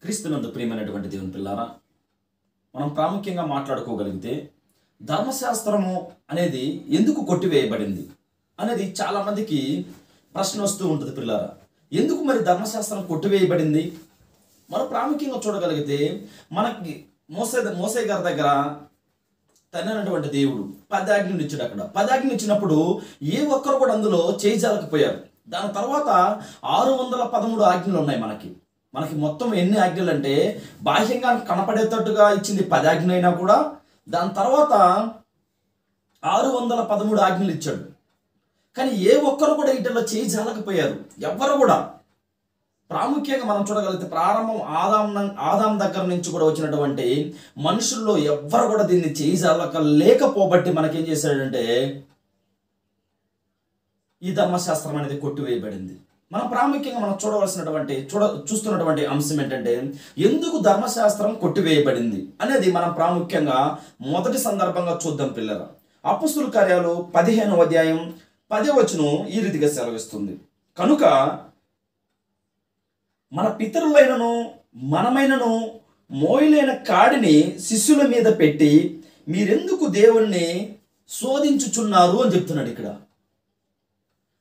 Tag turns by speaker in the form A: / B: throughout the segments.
A: క్రీస్తునందు ప్రియమైనటువంటి దేవుని పిల్లారా, మనం ప్రాముఖ్యంగా మాట్లాడుకోగలిగితే ధర్మశాస్త్రము అనేది ఎందుకు కొట్టివేయబడింది అనేది చాలామందికి ప్రశ్న వస్తూ ఉంటుంది పిల్లారా. ఎందుకు మరి ధర్మశాస్త్రం కొట్టివేయబడింది? మనం ప్రాముఖ్యంగా చూడగలిగితే మనకి మోసే గారి దగ్గర తనైనటువంటి దేవుడు 10 ఆజ్ఞలు ఇచ్చాడు. అక్కడ 10 ఆజ్ఞలు ఇచ్చినప్పుడు ఏ ఒక్కరు కూడా అందులో చేయజాలకపోయారు. దాని తర్వాత 613 ఆజ్ఞలు ఉన్నాయి మనకి మొత్తం ఎన్ని ఆజ్ఞలు అంటే బాహ్యంగా కనపడేటట్టుగా ఇచ్చింది 10 ఆజ్ఞలు అయినా కూడా దాని తర్వాత 613 ఆజ్ఞలు ఇచ్చాడు. కానీ ఏ ఒక్కరు కూడా వీటిలో చేయజాలకపోయారు. ఎవ్వరు కూడా. ప్రాముఖ్యంగా మనం చూడగలిగితే ప్రారంభం ఆదాం దగ్గర నుంచి కూడా వచ్చినటువంటి మనుషుల్లో ఎవ్వరు కూడా దీన్ని చేయజాలకలేకపోబట్టి మనకేం చేశాడంటే ఈ ధర్మశాస్త్రం అనేది కొట్టివేయబడింది. మనం ప్రాముఖ్యంగా మనం చూస్తున్నటువంటి అంశం ఏంటంటే ఎందుకు ధర్మశాస్త్రం కొట్టివేయబడింది అనేది మనం ప్రాముఖ్యంగా మొదటి సందర్భంగా చూద్దాం పిల్లల. అపొస్తలుల కార్యాలు 15వ అధ్యాయం 10వ వచనం ఈ రీతిగా సెలవిస్తుంది. కనుక మన పితరులైనను మనమైనను మోయలేని కాడిని శిష్యుల మీద పెట్టి మీరెందుకు దేవుణ్ణి శోధించుచున్నారు అని చెప్తున్నాడు ఇక్కడ.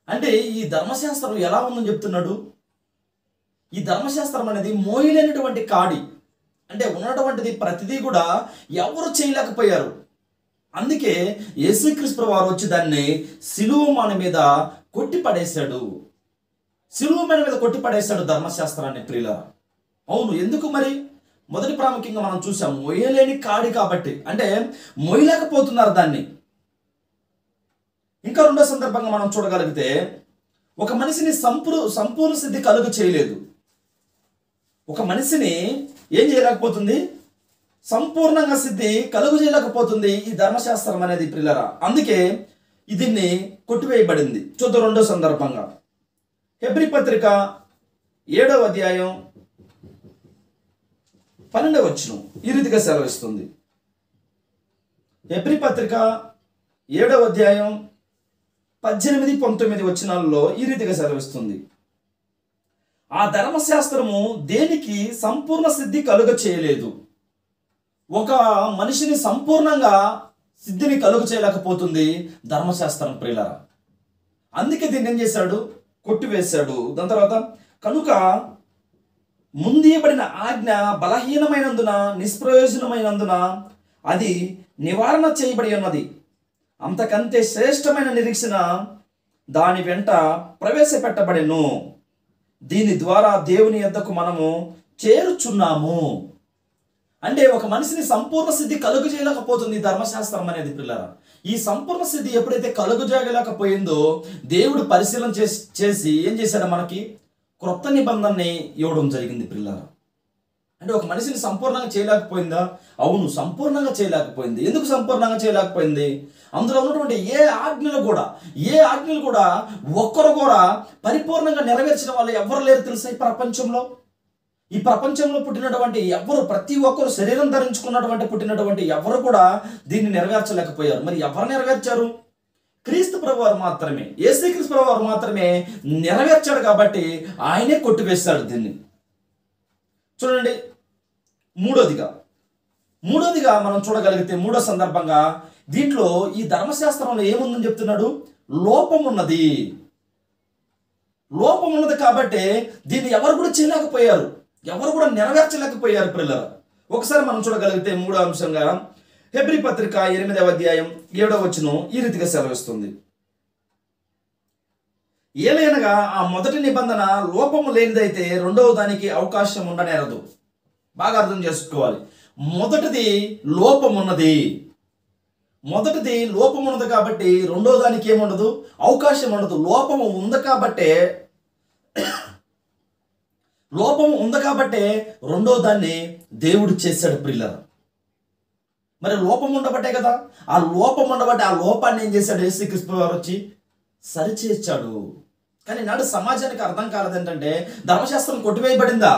A: అంటే ఈ ధర్మశాస్త్రం ఎలా ఉందని చెప్తున్నాడు. ఈ ధర్మశాస్త్రం అనేది మోయలేనటువంటి కాడి, అంటే ఉన్నటువంటిది ప్రతిదీ కూడా ఎవరు చేయలేకపోయారు. అందుకే యేసుక్రీస్తు వారు వచ్చి దాన్ని సిలువ మన మీద కొట్టిపడేశాడు. సిలువ మీద కొట్టిపడేశాడు ధర్మశాస్త్రాన్ని ప్రియులారా. అవును, ఎందుకు మరి? మొదటి ప్రాముఖ్యంగా మనం చూసాం, మొయ్యలేని కాడి కాబట్టి, అంటే మొయ్యలేకపోతున్నారు దాన్ని. ఇంకా రెండో సందర్భంగా మనం చూడగలిగితే ఒక మనిషిని సంపూర్ణ సిద్ధి కలుగు చేయలేదు. ఒక మనిషిని ఏం చేయలేకపోతుంది? సంపూర్ణంగా సిద్ధి కలుగు చేయలేకపోతుంది ఈ ధర్మశాస్త్రం అనేది ప్రియులారా. అందుకే దీన్ని కొట్టివేయబడింది. చూద్దాం రెండో సందర్భంగా హెబ్రీ పత్రిక 7వ అధ్యాయం 12వ వచనం ఈ రీతిగా సెలవిస్తుంది. హెబ్రీ పత్రిక 7వ అధ్యాయం 18, 19 వచనాల్లో ఈ రీతిగా సెలవిస్తుంది. ఆ ధర్మశాస్త్రము దేనికి సంపూర్ణ సిద్ధి కలుగ చేయలేదు. ఒక మనిషిని సంపూర్ణంగా సిద్ధిని కలుగ చేయలేకపోతుంది ధర్మశాస్త్రం ప్రియులారా. అందుకే దీన్ని ఏం చేశాడు? కొట్టివేశాడు. దాని తర్వాత కనుక ముందీయబడిన ఆజ్ఞ బలహీనమైనందున నిష్ప్రయోజనమైనందున అది నివారణ చేయబడి ఉన్నది. అంతకంటే శ్రేష్టమైన నిరీక్షణ దాని వెంట ప్రవేశపెట్టబడెను. దీని ద్వారా దేవుని యొద్దకు మనము చేరుచున్నాము. అంటే ఒక మనిషిని సంపూర్ణ సిద్ధి కలుగు చేయలేకపోతుంది ధర్మశాస్త్రం అనేది పిల్లరా. ఈ సంపూర్ణ సిద్ధి ఎప్పుడైతే కలుగు చేయలేకపోయిందో దేవుడు పరిశీలన చేసి ఏం చేశాడు? మనకి క్రొత్త నిబంధనని ఇవ్వడం జరిగింది పిల్లరా. అంటే ఒక మనిషిని సంపూర్ణంగా చేయలేకపోయిందా? అవును, సంపూర్ణంగా చేయలేకపోయింది. ఎందుకు సంపూర్ణంగా చేయలేకపోయింది? అందులో ఉన్నటువంటి ఏ ఆజ్ఞలు కూడా ఒక్కరు కూడా పరిపూర్ణంగా నెరవేర్చిన వాళ్ళు ఎవరు లేరు తెలుసా ఈ ప్రపంచంలో పుట్టినటువంటి ప్రతి ఒక్కరు శరీరం ధరించుకున్నటువంటి పుట్టినటువంటి ఎవరు కూడా దీన్ని నెరవేర్చలేకపోయారు. మరి ఎవరు నెరవేర్చారు? క్రీస్తు ప్రభువారు మాత్రమే. యేసుక్రీస్తు ప్రభువారు మాత్రమే నెరవేర్చాడు. కాబట్టి ఆయనే కొట్టివేశాడు దీన్ని. చూడండి, మూడోదిగా మనం చూడగలిగితే మూడో సందర్భంగా దీంట్లో ఈ ధర్మశాస్త్రంలో ఏముందని చెప్తున్నాడు? లోపం ఉన్నది కాబట్టి దీన్ని ఎవరు కూడా చేయలేకపోయారు, ఎవరు కూడా నెరవేర్చలేకపోయారు పిల్లలు. ఒకసారి మనం చూడగలిగితే మూడో అంశంగా హెబ్రీ పత్రిక 8వ అధ్యాయం 7వ వచనం ఈ రీతిగా సెలవిస్తుంది. ఏలైనగా ఆ మొదటి నిబంధన లోపము లేనిదైతే రెండవ దానికి అవకాశం ఉండనేరదు. బాగా అర్థం చేసుకోవాలి. మొదటిది లోపం ఉన్నది కాబట్టి రెండో దానికి ఏముండదు? అవకాశం ఉండదు. లోపము ఉంది కాబట్టే రెండో దాన్ని దేవుడు చేశాడు ప్రియులారా. మరి లోపం ఉండబట్టే కదా, ఆ లోపాన్ని ఏం చేశాడు? యేసుక్రీస్తు వారు వచ్చి సరిచేర్చాడు. కానీ నాడు సమాజానికి అర్థం కాలేదు ఏంటంటే ధర్మశాస్త్రం కొట్టివేయబడిందా,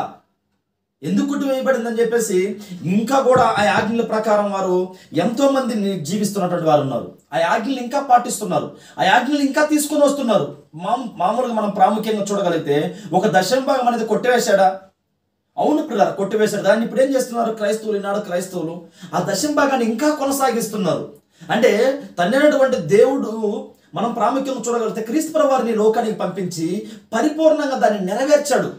A: ఎందుకు కొట్టివేయబడిందని చెప్పేసి ఇంకా కూడా ఆ ఆజ్ఞల ప్రకారం వారు ఎంతో మంది జీవిస్తున్నటువంటి వారు ఉన్నారు. ఆ ఆజ్ఞలు ఇంకా పాటిస్తున్నారు, ఆ ఆజ్ఞలు ఇంకా తీసుకొని వస్తున్నారు. మామూలుగా మనం ప్రాముఖ్యంగా చూడగలిగితే ఒక దశమ భాగం అనేది కొట్టివేశాడా? అవును పిల్లలు, కొట్టివేశాడు. దాన్ని ఇప్పుడు ఏం చేస్తున్నారు క్రైస్తవులు, ఈనాడు క్రైస్తవులు ఆ దశమ భాగాన్ని ఇంకా కొనసాగిస్తున్నారు. అంటే తండ్రి దేవుడు మనం ప్రాముఖ్యంగా చూడగలిగితే క్రీస్తు ప్రభువు వారిని లోకానికి పంపించి పరిపూర్ణంగా దాన్ని నెరవేర్చాడు.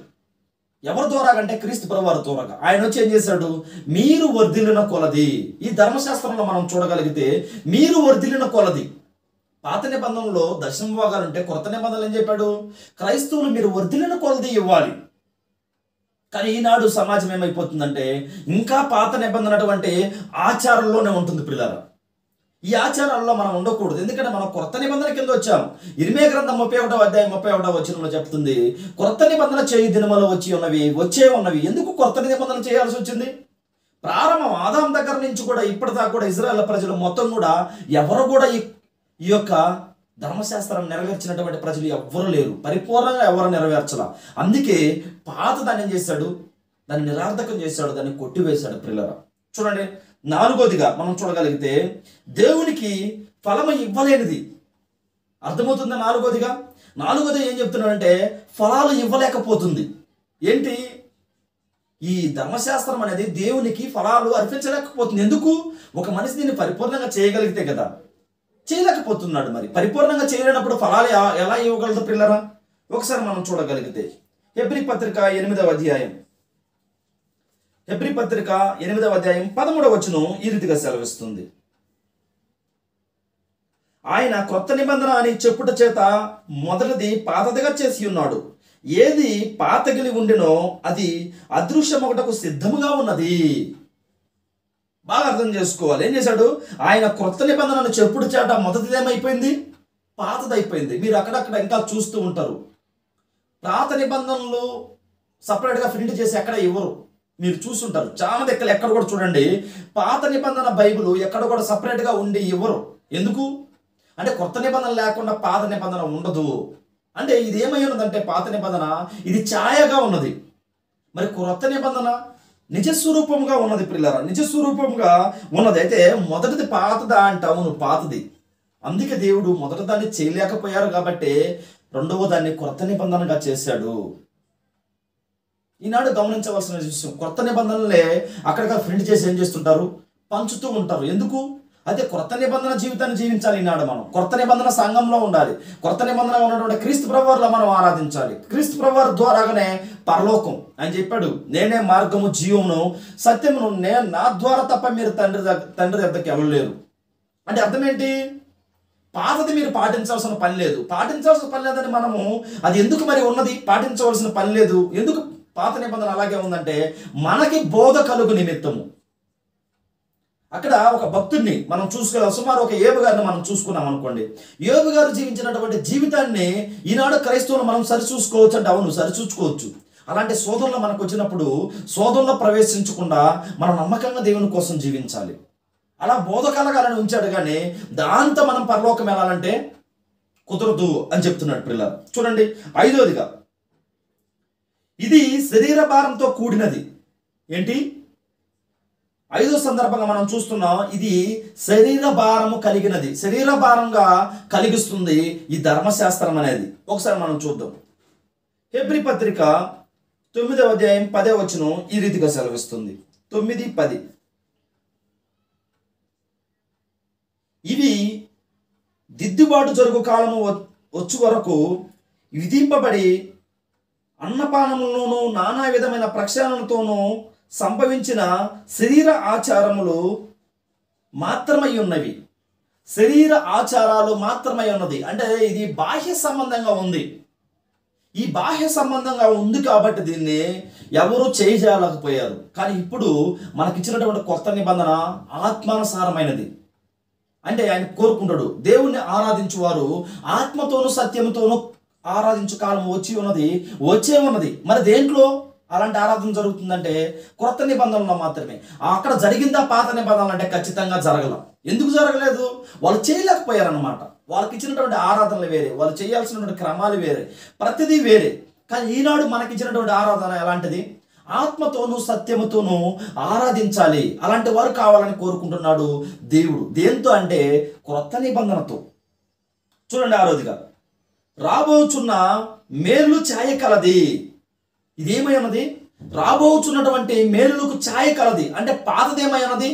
A: ఎవరి ద్వారా అంటే క్రీస్తు ప్రభువు వారి ద్వారాగా. ఆయన వచ్చి ఏం చేశాడు, మీరు వర్ధిల్లిన కొలది. ఈ ధర్మశాస్త్రంలో మనం చూడగలిగితే మీరు వర్ధిల్లిన కొలది. పాత నిబంధనలో దశమ భాగాలు ఉంటే, కొత్త నిబంధనలు ఏం చెప్పాడు, క్రైస్తవులు మీరు వర్ధిల్లిన కొలది ఇవ్వాలి. కానీ ఈనాడు సమాజం ఏమైపోతుందంటే ఇంకా పాత నిబంధన అటువంటి ఆచారంలోనే ఉంటుంది పిల్లలు. ఈ ఆచారాల్లో మనం ఉండకూడదు. ఎందుకంటే మనం కొత్త నిబంధన కింద వచ్చాము. ఇర్మియా గ్రంథం 31వ అధ్యాయం 31వ వచనంలో చెప్తుంది, కొత్త నిబంధన చేయి దినములు వచ్చే ఉన్నవి. ఎందుకు కొత్త నిబంధన చేయాల్సి వచ్చింది? ప్రారంభం ఆదాం దగ్గర నుంచి కూడా ఇప్పటిదాకా కూడా ఇజ్రాయెల్ ప్రజలు మొత్తం కూడా ఎవరు కూడా ఈ యొక్క ధర్మశాస్త్రం నెరవేర్చినటువంటి ప్రజలు ఎవ్వరూ లేరు. పరిపూర్ణంగా ఎవరు నెరవేర్చాల. అందుకే పాత దాన్ని ఏం చేశాడు, దాన్ని నిరార్థకం చేశాడు, దాన్ని కొట్టివేశాడు. పిల్లరా చూడండి, 4వదిగా మనం చూడగలిగితే దేవునికి ఫలము ఇవ్వలేనిది. అర్థమవుతుందా? 4వది ఏం చెప్తున్నాడంటే ఫలాలు ఇవ్వలేకపోతుంది. ఏంటి? ఈ ధర్మశాస్త్రం అనేది దేవునికి ఫలాలు అర్పించలేకపోతుంది. ఎందుకు? ఒక మనిషి దీన్ని పరిపూర్ణంగా చేయగలిగితే కదా. చేయలేకపోతున్నాడు. మరి పరిపూర్ణంగా చేయలేనప్పుడు ఫలాలు ఎలా ఇవ్వగలదు పిల్లరా? ఒకసారి మనం చూడగలిగితే హెబ్రీ పత్రిక 8వ అధ్యాయం 13వ వచనం ఈ రీతిగా సెలవిస్తుంది, ఆయన క్రొత్త నిబంధన అని చెప్పుట చేత మొదటిది పాతదిగా చేసి ఉన్నాడు. ఏది పాతగిలి ఉండినో అది అదృశ్యమొకటకు సిద్ధముగా ఉన్నది. బాగా అర్థం చేసుకోవాలి. ఏం చేశాడు? ఆయన క్రొత్త నిబంధనను చెప్పుడు చేట మొదటిది ఏమైపోయింది? పాతదైపోయింది. మీరు అక్కడక్కడ ఇంకా చూస్తూ ఉంటారు, పాత నిబంధనలు సపరేట్గా ప్రింట్ చేసి ఎక్కడ ఇవ్వరు. మీరు చూస్తుంటారు చాలా దగ్గర. ఎక్కడ కూడా చూడండి, పాత నిబంధన బైబిల్ ఎక్కడ కూడా సపరేట్గా ఉండి ఇవ్వరు. ఎందుకు అంటే కొత్త నిబంధన లేకుండా పాత నిబంధన ఉండదు. అంటే ఇది ఏమై ఉన్నదంటే పాత నిబంధన ఇది ఛాయగా ఉన్నది, మరి క్రొత్త నిబంధన నిజస్వరూపంగా ఉన్నది. పిల్లరా నిజస్వరూపంగా ఉన్నది. అయితే మొదటిది పాతదా అంటే అవును పాతది. అందుకే దేవుడు మొదటి దాన్ని చేయలేకపోయారు కాబట్టి రెండవ దాన్ని క్రొత్త నిబంధనగా చేశాడు. ఈనాడు గమనించవలసిన విషయం, కొత్త నిబంధనలే అక్కడికి ప్రింట్ చేసి ఏం చేస్తుంటారు, పంచుతూ ఉంటారు. ఎందుకు? అయితే కొత్త నిబంధన జీవితాన్ని జీవించాలి. ఈనాడు మనం కొత్త నిబంధన సంఘంలో ఉండాలి. కొత్త నిబంధన ఉన్నటువంటి క్రీస్తు ప్రభువులో మనం ఆరాధించాలి. క్రీస్తు ప్రభువు ద్వారాగానే పరలోకం. ఆయన చెప్పాడు, నేనే మార్గము జీవమును సత్యమును, నేను నా ద్వారా తప్ప మీరు తండ్రి దగ్గరికి వెళ్ళలేరు. అంటే అర్థం ఏంటి? పాతది మీరు పాటించాల్సిన పని లేదు. పాటించాల్సిన పని లేదని మనము అది ఎందుకు మరి ఉన్నది పాటించవలసిన పని లేదు. ఎందుకు పాత నిబంధన అలాగే ఉందంటే మనకి బోధ కలుగు నిమిత్తము. అక్కడ ఒక భక్తుడిని మనం చూసుకోవాలి. సుమారు ఒక యోబు గారిని మనం చూసుకున్నాం అనుకోండి. యోబు గారు జీవించినటువంటి జీవితాన్ని ఈనాడు క్రైస్తవులు మనం సరిచూసుకోవచ్చు అంటే అవును సరిచూసుకోవచ్చు. అలాంటి శోధనలు మనకు వచ్చినప్పుడు శోధనలో ప్రవేశించకుండా మనం నమ్మకంగా దేవుని కోసం జీవించాలి. అలా బోధ కలగాలని ఉంచాడు, కానీ దాంతో మనం పరలోకం వెళ్ళాలంటే కుదరదు అని చెప్తున్నాడు పిల్లలు. చూడండి 5వదిగా, ఇది శరీర భారంతో కూడినది. ఏంటి? 5వ సందర్భంగా మనం చూస్తున్నాం, ఇది శరీర భారము కలిగినది. శరీర భారంగా కలిగిస్తుంది ఈ ధర్మశాస్త్రం అనేది. ఒకసారి మనం చూద్దాం. హెబ్రీ పత్రిక 9వ అధ్యాయం 10వ వచనం ఈ రీతిగా సెలవిస్తుంది, 9:10. ఇవి దిద్దుబాటు జరుగు కాలము వచ్చు వరకు విధింపబడి అన్నపానములలోనూ నానా విధమైన ప్రక్షాళనతోనూ సంభవించిన శరీర ఆచారములు మాత్రమై ఉన్నవి. శరీర ఆచారాలు మాత్రమై ఉన్నది అంటే ఇది బాహ్య సంబంధంగా ఉంది. ఈ బాహ్య సంబంధంగా ఉంది కాబట్టి దీన్ని ఎవరూ చేయలేకపోయారు. కానీ ఇప్పుడు మనకిచ్చినటువంటి కొత్త నిబంధన ఆత్మానుసారమైనది. అంటే ఆయన కోరుకుంటాడు, దేవుణ్ణి ఆరాధించువారు ఆత్మతోనూ సత్యంతోనూ ఆరాధించు కాలం వచ్చే ఉన్నది. మరి దేంట్లో అలాంటి ఆరాధన జరుగుతుందంటే కొత్త నిబంధనలో మాత్రమే. అక్కడ జరిగిందా పాత నిబంధనలు అంటే ఖచ్చితంగా జరగల. ఎందుకు జరగలేదు? వాళ్ళు చేయలేకపోయారన్నమాట. వాళ్ళకి ఇచ్చినటువంటి ఆరాధనలు వేరే, వాళ్ళు చేయాల్సినటువంటి క్రమాలు వేరే, ప్రతిదీ వేరే. కానీ ఈనాడు మనకిచ్చినటువంటి ఆరాధన ఎలాంటిది? ఆత్మతోనూ సత్యముతోనూ ఆరాధించాలి. అలాంటి వారు కావాలని కోరుకుంటున్నాడు దేవుడు. దేంతో అంటే క్రొత్త నిబంధనతో. చూడండి 6వదిగా, రాబోచున్న మేలు ఛాయ కలది. ఇదేమై ఉన్నది? రాబోచున్నటువంటి మేలులకు ఛాయ కలది. అంటే పాతదేమై ఉన్నది,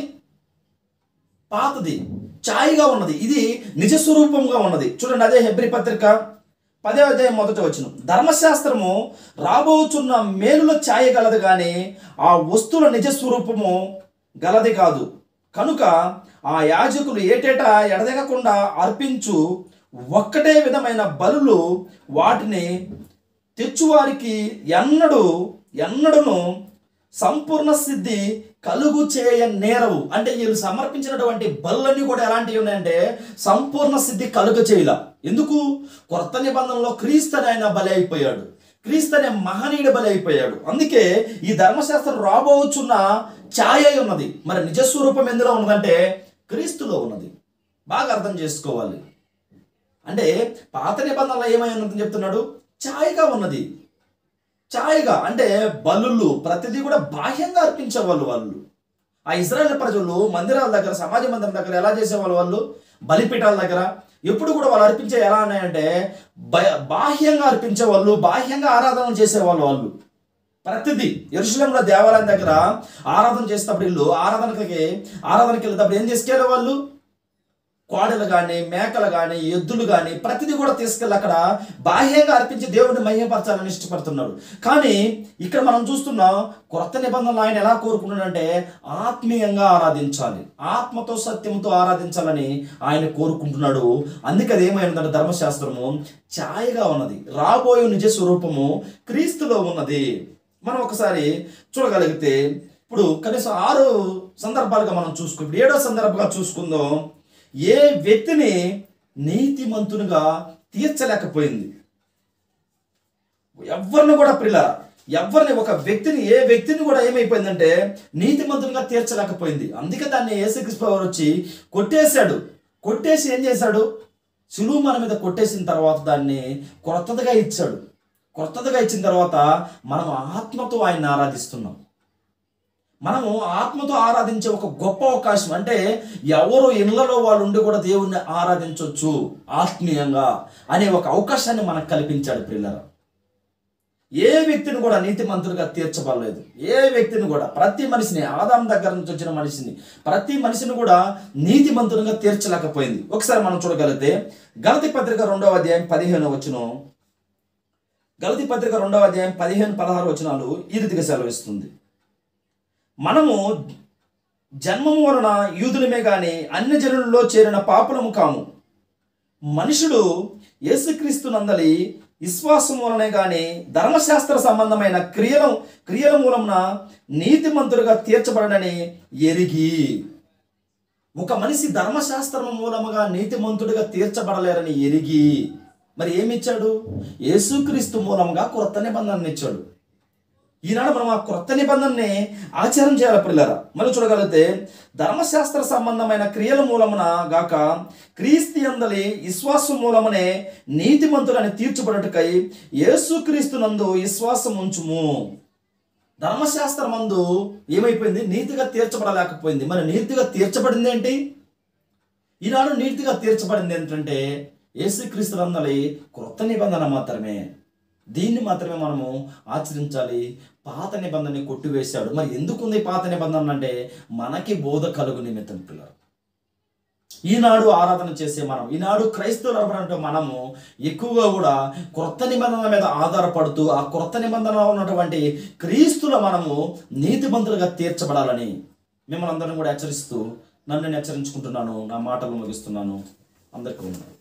A: పాతది ఛాయగా ఉన్నది, ఇది నిజ స్వరూపంగా ఉన్నది. చూడండి, అదే హెబ్రీ పత్రిక 10వ అధ్యాయం 1వ వచనం. ధర్మశాస్త్రము రాబోచున్న మేలుల ఛాయ గలదు కానీ ఆ వస్తువుల నిజ స్వరూపము గలది కాదు. కనుక ఆ యాజకులు ఏటేటా ఎడదెగకుండా అర్పించు ఒక్కటే విధమైన బలులు వాటిని తెచ్చువారికి ఎన్నడును సంపూర్ణ సిద్ధి కలుగు చేయ నేరవు. అంటే వీళ్ళు సమర్పించినటువంటి బలులన్నీ కూడా ఎలాంటివి ఉన్నాయంటే సంపూర్ణ సిద్ధి కలుగు చేయల. ఎందుకు? కొత్త నిబంధనలో క్రీస్తు అనే ఆయన బలి అయిపోయాడు, క్రీస్తు అనే మహనీయుడు బలి అయిపోయాడు. అందుకే ఈ ధర్మశాస్త్రం రాబోచున్న ఛాయ ఉన్నది. మరి నిజస్వరూపం ఎందులో ఉన్నదంటే క్రీస్తులో ఉన్నది. బాగా అర్థం చేసుకోవాలి. అంటే పాత నిబంధనలో ఏమై ఉన్నదని చెప్తున్నాడు? ఛాయగా ఉన్నది. ఛాయగా అంటే బలులు ప్రతిదీ కూడా బాహ్యంగా అర్పించేవాళ్ళు. వాళ్ళు ఆ ఇశ్రాయేలు ప్రజలు మందిరాల దగ్గర, సమాజ మందిరం దగ్గర ఎలా చేసేవాళ్ళు? వాళ్ళు బలిపీఠాల దగ్గర ఎప్పుడు కూడా వాళ్ళు అర్పించే ఎలా ఉన్నాయంటే బాహ్యంగా అర్పించేవాళ్ళు, బాహ్యంగా ఆరాధన చేసేవాళ్ళు. వాళ్ళు ప్రతిదీ యెరూషలేములో దేవాలయం దగ్గర ఆరాధన చేసేటప్పుడు వీళ్ళు ఆరాధనకి వెళ్ళేటప్పుడు ఏం తీసుకెళ్ళే వాళ్ళు? కోడలు కానీ, మేకలు కానీ, ఎద్దులు కానీ ప్రతిదీ కూడా తీసుకెళ్ళి అక్కడ బాహ్యంగా అర్పించి దేవుడిని మహిమపరచాలని ఇష్టపడుతున్నాడు. కానీ ఇక్కడ మనం చూస్తున్నాం కొత్త నిబంధనలు ఆయన ఎలా కోరుకున్నాడంటే ఆత్మీయంగా ఆరాధించాలి, ఆత్మతో సత్యంతో ఆరాధించాలని ఆయన కోరుకుంటున్నాడు. అందుకే అది ఏమైందంటే ధర్మశాస్త్రము ఛాయగా ఉన్నది, రాబోయే నిజ స్వరూపము క్రీస్తులో ఉన్నది. మనం ఒకసారి చూడగలిగితే ఇప్పుడు కనీసం 6 సందర్భాలుగా మనం చూసుకుంటాం. ఇప్పుడు 7వ సందర్భంగా చూసుకుందాం. ఏ వ్యక్తిని నీతిమంతునిగా తీర్చలేకపోయింది. ఎవరిని కూడా ఏ వ్యక్తిని కూడా ఏమైపోయిందంటే నీతిమంతునిగా తీర్చలేకపోయింది. అందుకే దాన్ని యేసుక్రీస్తు వారు వచ్చి కొట్టేసి ఏం చేశాడు? సిలువ మన మీద కొట్టేసిన తర్వాత దాన్ని కొత్తదిగా ఇచ్చాడు. కొత్తదిగా ఇచ్చిన తర్వాత మనం ఆత్మతో ఆయన్ని ఆరాధిస్తున్నాం. మనము ఆత్మతో ఆరాధించే ఒక గొప్ప అవకాశం. అంటే ఎవరు ఇళ్లలో వాళ్ళు ఉండి కూడా దేవుణ్ణి ఆరాధించవచ్చు ఆత్మీయంగా అనే ఒక అవకాశాన్ని మనకు కల్పించాడు. ప్రియులారా, ఏ వ్యక్తిని కూడా నీతిమంతుడిగా తీర్చబడలేదు. ఏ వ్యక్తిని కూడా, ప్రతి మనిషిని, ఆదాం దగ్గర నుంచి వచ్చిన మనిషిని, ప్రతి మనిషిని కూడా నీతిమంతుడిగా తీర్చలేకపోయింది. ఒకసారి మనం చూడగలిగితే గలతీ పత్రిక 2వ అధ్యాయం 15వ వచనం, గలతీ పత్రిక 2వ అధ్యాయం 15-16 వచనాలు ఈ రీతిగా సెలవిస్తుంది. మనము జన్మము వలన యూదులమే గాని అన్ని జనులలో చేరిన పాపులము కాము. మనుషుడు యేసుక్రీస్తు నందలి విశ్వాసం వలనే గాని ధర్మశాస్త్ర సంబంధమైన క్రియల మూలమున నీతిమంతుడుగా తీర్చబడనని ఎరిగి. ఒక మనిషి ధర్మశాస్త్రం మూలముగా నీతిమంతుడిగా తీర్చబడలేరని ఎరిగి మరి ఏమిచ్చాడు? యేసుక్రీస్తు మూలముగా క్రొత్త నిబంధనని ఇచ్చాడు. ఈనాడు మనం ఆ క్రొత్త నిబంధనని ఆచారం చేయాలి. పిల్లరా, మళ్ళీ చూడగలిగితే ధర్మశాస్త్ర సంబంధమైన క్రియల మూలమున గాక క్రీస్తు యందలి విశ్వాసం మూలమునే నీతిమంతులని తీర్చబడుటకై యేసుక్రీస్తునందు విశ్వాసం ఉంచుము. ధర్మశాస్త్రం మందు ఏమైపోయింది? నీతిగా తీర్చబడలేకపోయింది. మరి నీతిగా తీర్చబడింది ఏంటి? ఈనాడు నీతిగా తీర్చబడింది ఏంటంటే యేసుక్రీస్తు నందలి క్రొత్త నిబంధన మాత్రమే. దీన్ని మాత్రమే మనము ఆచరించాలి. పాత నిబంధనని కొట్టివేశాడు. మరి ఎందుకుంది పాత నిబంధన అంటే మనకి బోధ కలుగు నిమిత్తం. పిల్లలు, ఈనాడు ఆరాధన చేసే మనం, ఈనాడు క్రైస్తవులు మనము ఎక్కువగా కూడా క్రొత్త నిబంధన మీద ఆధారపడుతూ ఆ క్రొత్త నిబంధనలో ఉన్నటువంటి క్రీస్తులో మనము నీతిమంతులుగా తీర్చబడాలని మిమ్మల్ని అందరినీ కూడా హెచ్చరిస్తూ నన్ను హెచ్చరించుకుంటున్నాను. నా మాటలు ముగిస్తున్నాను. అందరికీ ఉన్నారు.